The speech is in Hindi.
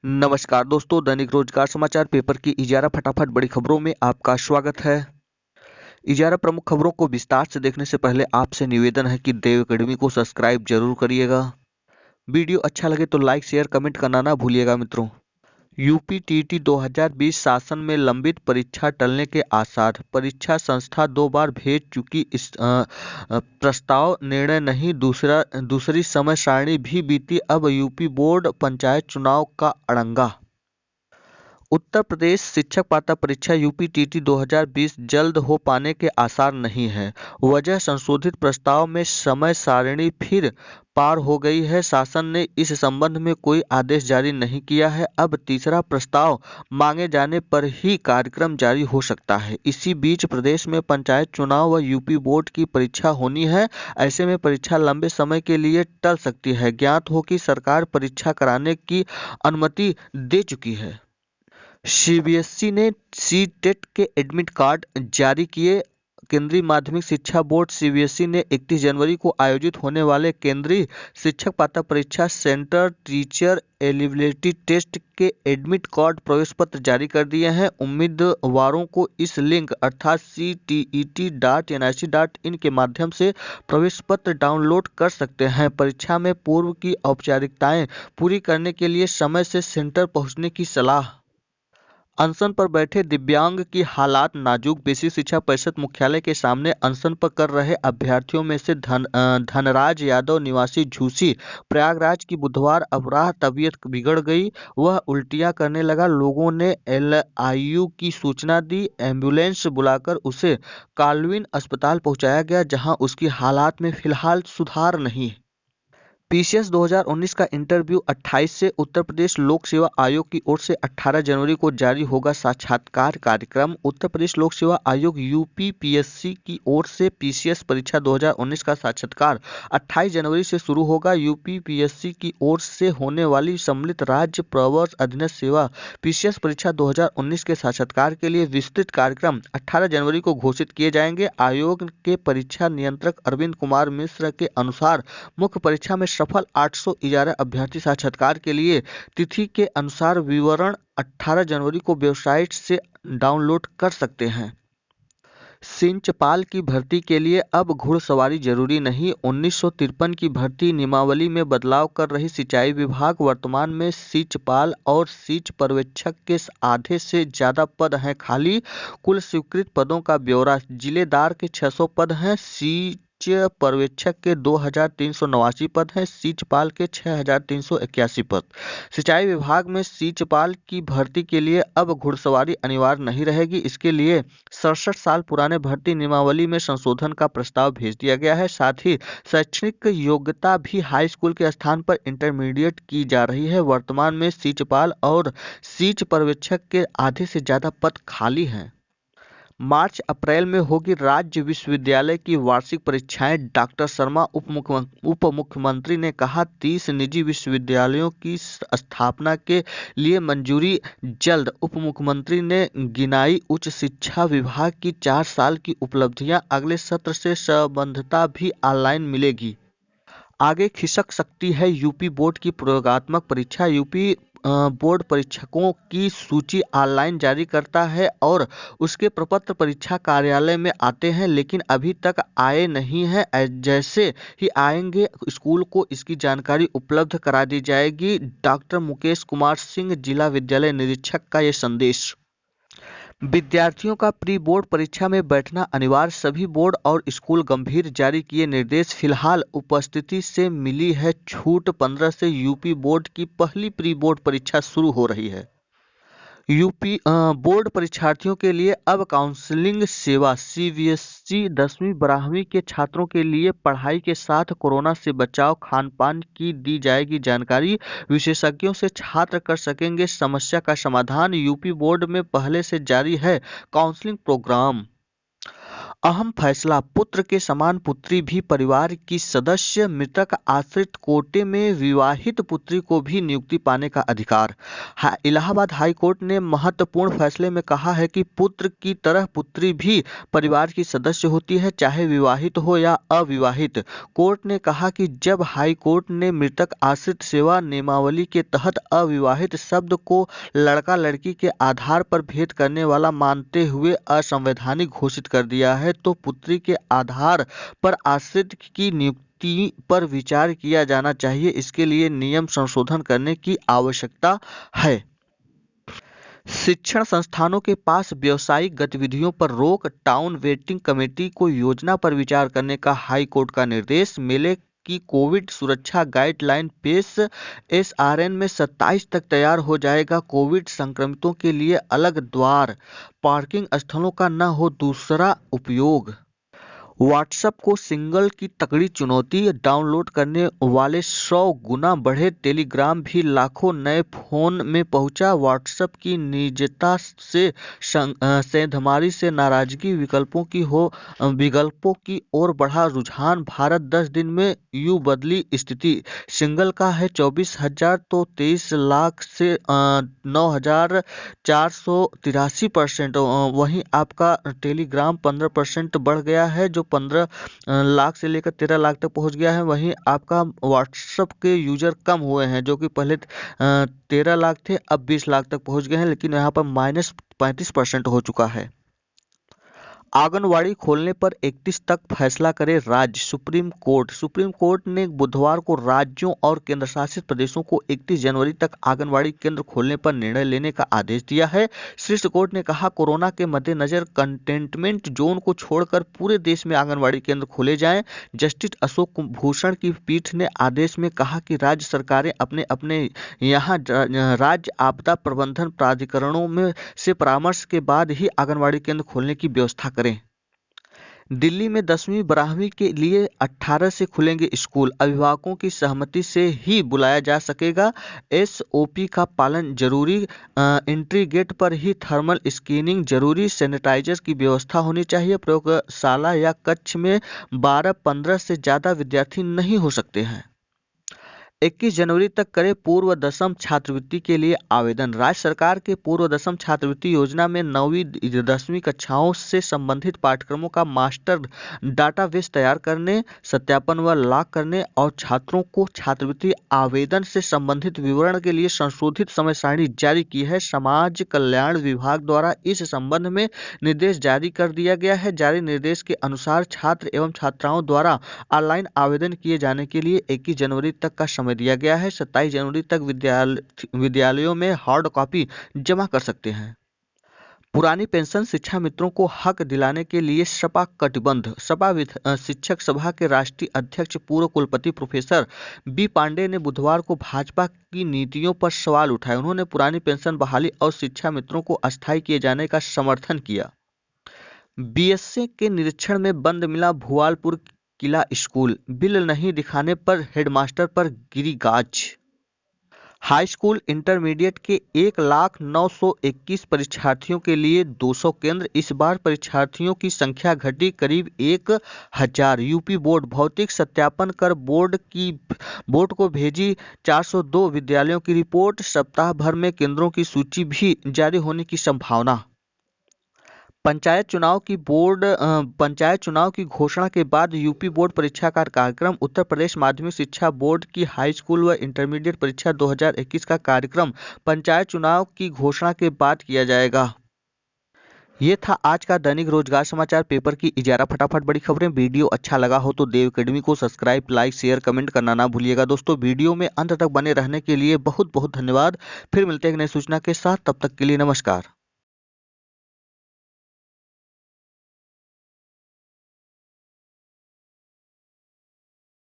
नमस्कार दोस्तों, दैनिक रोजगार समाचार पेपर की इजारा फटाफट बड़ी खबरों में आपका स्वागत है। इजारा प्रमुख खबरों को विस्तार से देखने से पहले आपसे निवेदन है कि देव अकेडमी को सब्सक्राइब जरूर करिएगा। वीडियो अच्छा लगे तो लाइक शेयर कमेंट करना ना भूलिएगा मित्रों। यूपी टीईटी 2020 शासन में लंबित परीक्षा टलने के आसार। परीक्षा संस्था 2 बार भेज चुकी इस प्रस्ताव निर्णय नहीं, दूसरी समय सारणी भी बीती, अब यूपी बोर्ड पंचायत चुनाव का अड़ंगा। उत्तर प्रदेश शिक्षक पात्रता परीक्षा यूपी टीटी 2020 जल्द हो पाने के आसार नहीं है। वजह संशोधित प्रस्ताव में समय सारणी फिर पार हो गई है। शासन ने इस संबंध में कोई आदेश जारी नहीं किया है। अब तीसरा प्रस्ताव मांगे जाने पर ही कार्यक्रम जारी हो सकता है। इसी बीच प्रदेश में पंचायत चुनाव व यूपी बोर्ड की परीक्षा होनी है। ऐसे में परीक्षा लंबे समय के लिए टल सकती है। ज्ञात हो कि सरकार परीक्षा कराने की अनुमति दे चुकी है। सीबीएसई ने सी-टेट के एडमिट कार्ड जारी किए। केंद्रीय माध्यमिक शिक्षा बोर्ड सीबीएसई ने 31 जनवरी को आयोजित होने वाले केंद्रीय शिक्षक पात्रता परीक्षा सेंटर टीचर एलिजिबिलिटी टेस्ट के एडमिट कार्ड प्रवेश पत्र जारी कर दिए हैं। उम्मीदवारों को इस लिंक अर्थात ctet.nic.in के माध्यम से प्रवेश पत्र डाउनलोड कर सकते हैं। परीक्षा में पूर्व की औपचारिकताएं पूरी करने के लिए समय से सेंटर पहुंचने की सलाह। अनशन पर बैठे दिव्यांग की हालात नाजुक। बेसिक शिक्षा परिषद मुख्यालय के सामने अनशन पर कर रहे अभ्यर्थियों में से धनराज यादव निवासी झूसी प्रयागराज की बुधवार अपराह तबीयत बिगड़ गई। वह उल्टियां करने लगा। लोगों ने एलआईयू की सूचना दी। एम्बुलेंस बुलाकर उसे काल्विन अस्पताल पहुंचाया गया, जहां उसकी हालात में फिलहाल सुधार नहीं। पीसीएस 2019 का इंटरव्यू 28 से। उत्तर प्रदेश लोक सेवा आयोग की ओर से 18 जनवरी को जारी होगा साक्षात्कार कार्यक्रम। उत्तर प्रदेश लोक सेवा आयोग यूपीपीएससी की ओर से पीसीएस परीक्षा 2019 का साक्षात्कार 28 जनवरी से शुरू होगा। यूपीपीएससी की ओर से होने वाली सम्मिलित राज्य प्रवर्ष अधीनस्थ सेवा पीसीएस परीक्षा 2019 के साक्षात्कार के लिए विस्तृत कार्यक्रम 18 जनवरी को घोषित किए जाएंगे। आयोग के परीक्षा नियंत्रक अरविंद कुमार मिश्र के अनुसार मुख्य परीक्षा में सफल 800 इजारा अभ्यर्थी साक्षात्कार के लिए तिथि के अनुसार विवरण 18 जनवरी को वेबसाइट से डाउनलोड कर सकते हैं। सिंचपाल की भर्ती के लिए अब घुड़सवारी जरूरी नहीं। 1953 की भर्ती नियमावली में बदलाव कर रही सिंचाई विभाग वर्तमान में सिंचपाल और सिंच पर्यवेक्षक के आधे से ज्यादा पद हैं खाली। कुल स्वीकृत पदों का ब्यौरा। जिलेदार के 600 पद हैं। सिंच पर्यवेक्षक के 2389 पद हैं। सिंचपाल के 6381 पद। सिंचाई विभाग में सिंचपाल की भर्ती के लिए अब घुड़सवारी अनिवार्य नहीं रहेगी। इसके लिए 67 साल पुराने भर्ती नियमावली में संशोधन का प्रस्ताव भेज दिया गया है। साथ ही शैक्षणिक योग्यता भी हाई स्कूल के स्थान पर इंटरमीडिएट की जा रही है। वर्तमान में सिंचपाल और सिंच पर्यवेक्षक के आधे से ज्यादा पद खाली हैं। मार्च अप्रैल में होगी राज्य विश्वविद्यालय की वार्षिक परीक्षाएं। डॉक्टर शर्मा उप मुख्यमंत्री ने कहा 30 निजी विश्वविद्यालयों की स्थापना के लिए मंजूरी जल्द। उप मुख्यमंत्री ने गिनाई उच्च शिक्षा विभाग की 4 साल की उपलब्धियां। अगले सत्र से संबद्धता भी ऑनलाइन मिलेगी। आगे खिसक सकती है यूपी बोर्ड की प्रयोगात्मक परीक्षा। यूपी बोर्ड परीक्षकों की सूची ऑनलाइन जारी करता है और उसके प्रपत्र परीक्षा कार्यालय में आते हैं, लेकिन अभी तक आए नहीं हैं। जैसे ही आएंगे स्कूल को इसकी जानकारी उपलब्ध करा दी जाएगी। डॉक्टर मुकेश कुमार सिंह, जिला विद्यालय निरीक्षक का ये संदेश। विद्यार्थियों का प्री बोर्ड परीक्षा में बैठना अनिवार्य। सभी बोर्ड और स्कूल गंभीर जारी किए निर्देश। फिलहाल उपस्थिति से मिली है छूट। 15 से यूपी बोर्ड की पहली प्री बोर्ड परीक्षा शुरू हो रही है। यूपी बोर्ड परीक्षार्थियों के लिए अब काउंसलिंग सेवा। सीबीएसई 10वीं-12वीं के छात्रों के लिए पढ़ाई के साथ कोरोना से बचाव, खान पान की दी जाएगी जानकारी। विशेषज्ञों से छात्र कर सकेंगे समस्या का समाधान। यूपी बोर्ड में पहले से जारी है काउंसलिंग प्रोग्राम। अहम फैसला, पुत्र के समान पुत्री भी परिवार की सदस्य, मृतक आश्रित कोटे में विवाहित पुत्री को भी नियुक्ति पाने का अधिकार। इलाहाबाद हाई कोर्ट ने महत्वपूर्ण फैसले में कहा है कि पुत्र की तरह पुत्री भी परिवार की सदस्य होती है, चाहे विवाहित हो या अविवाहित। कोर्ट ने कहा कि जब हाई कोर्ट ने मृतक आश्रित सेवा नियमावली के तहत अविवाहित शब्द को लड़का लड़की के आधार पर भेद करने वाला मानते हुए असंवैधानिक घोषित कर दिया है, तो पुत्री के आधार पर आश्रित की नियुक्ति पर विचार किया जाना चाहिए। इसके लिए नियम संशोधन करने की आवश्यकता है। शिक्षण संस्थानों के पास व्यावसायिक गतिविधियों पर रोक, टाउन वेटिंग कमेटी को योजना पर विचार करने का हाई कोर्ट का निर्देश। मेले की कोविड सुरक्षा गाइडलाइन पेश, एसआरएन में 27 तक तैयार हो जाएगा। कोविड संक्रमितों के लिए अलग द्वार, पार्किंग स्थलों का न हो दूसरा उपयोग। व्हाट्सएप को सिंगल की तगड़ी चुनौती, डाउनलोड करने वाले 100 गुना बढ़े। टेलीग्राम भी लाखों नए फोन में पहुंचा। व्हाट्सएप की निजता से सेंधमारी से नाराजगी, विकल्पों की ओर बढ़ा रुझान। भारत 10 दिन में यूं बदली स्थिति। सिंगल का है 24,000 तो 23 लाख से 9,483%। वहीं आपका टेलीग्राम 15% बढ़ गया है, जो 15 लाख से लेकर 13 लाख तक पहुंच गया है। वहीं आपका व्हाट्सएप के यूजर कम हुए हैं, जो कि पहले 13 लाख थे, अब 20 लाख तक पहुंच गए हैं, लेकिन यहाँ पर -35% हो चुका है। आंगनवाड़ी खोलने पर 31 तक फैसला करे राज्य, सुप्रीम कोर्ट ने बुधवार को राज्यों और केंद्रशासित प्रदेशों को 31 जनवरी तक आंगनवाड़ी केंद्र खोलने पर निर्णय लेने का आदेश दिया है। शीर्ष कोर्ट ने कहा, कोरोना के मद्देनजर कंटेनमेंट जोन को छोड़कर पूरे देश में आंगनवाड़ी केंद्र खोले जाएं। जस्टिस अशोक भूषण की पीठ ने आदेश में कहा कि राज्य सरकारें अपने अपने यहाँ राज्य आपदा प्रबंधन प्राधिकरणों में से परामर्श के बाद ही आंगनवाड़ी केंद्र खोलने की व्यवस्था करें। दिल्ली में 10वीं 12वीं के लिए 18 से खुलेंगे स्कूल, अभिभावकों की सहमति से ही बुलाया जा सकेगा। एसओपी का पालन जरूरी, एंट्री गेट पर ही थर्मल स्क्रीनिंग जरूरी, सैनिटाइजर की व्यवस्था होनी चाहिए। प्रयोगशाला या कक्ष में 12-15 से ज्यादा विद्यार्थी नहीं हो सकते हैं। 21 जनवरी तक करे पूर्व दसम छात्रवृत्ति के लिए आवेदन। राज्य सरकार के पूर्व दसम छात्रवृत्ति योजना में 9वीं 10वीं कक्षाओं से संबंधित पाठ्यक्रमों का मास्टर डाटाबेस तैयार करने, सत्यापन व लॉक करने और छात्रों को छात्रवृत्ति आवेदन से संबंधित विवरण के लिए संशोधित समय सारणी जारी की है। समाज कल्याण विभाग द्वारा इस संबंध में निर्देश जारी कर दिया गया है। जारी निर्देश के अनुसार छात्र एवं छात्राओं द्वारा ऑनलाइन आवेदन किए जाने के लिए 21 जनवरी तक का समय दिया गया है। 27 जनवरी तक विद्यालयों में हार्ड कॉपी जमा कर सकते हैं। पुरानी पेंशन शिक्षा मित्रों को हक दिलाने के लिए सपा कटिबद्ध। सपा शिक्षक सभा के राष्ट्रीय अध्यक्ष पूर्व कुलपति प्रोफेसर बी पांडे ने बुधवार को भाजपा की नीतियों पर सवाल उठाए। उन्होंने पुरानी पेंशन बहाली और शिक्षा मित्रों को अस्थायी किए जाने का समर्थन किया। बीएसए के निरीक्षण में बंद मिला भुआलपुर किला स्कूल, बिल नहीं दिखाने पर हेडमास्टर पर गिरी गाज। हाई स्कूल इंटरमीडिएट के 1,09,121 परीक्षार्थियों के लिए 200 केंद्र। इस बार परीक्षार्थियों की संख्या घटी करीब 1,000। यूपी बोर्ड भौतिक सत्यापन कर बोर्ड को भेजी 402 विद्यालयों की रिपोर्ट। सप्ताह भर में केंद्रों की सूची भी जारी होने की संभावना। पंचायत चुनाव की घोषणा के बाद यूपी बोर्ड परीक्षा का कार्यक्रम। उत्तर प्रदेश माध्यमिक शिक्षा बोर्ड की हाई स्कूल व इंटरमीडिएट परीक्षा 2021 का कार्यक्रम पंचायत चुनाव की घोषणा के बाद किया जाएगा। ये था आज का दैनिक रोजगार समाचार पेपर की इजारा फटाफट बड़ी खबरें। वीडियो अच्छा लगा हो तो देव अकेडमी को सब्सक्राइब, लाइक, शेयर, कमेंट करना ना भूलिएगा। दोस्तों, वीडियो में अंत तक बने रहने के लिए बहुत बहुत धन्यवाद। फिर मिलते हैं एक नई सूचना के साथ, तब तक के लिए नमस्कार।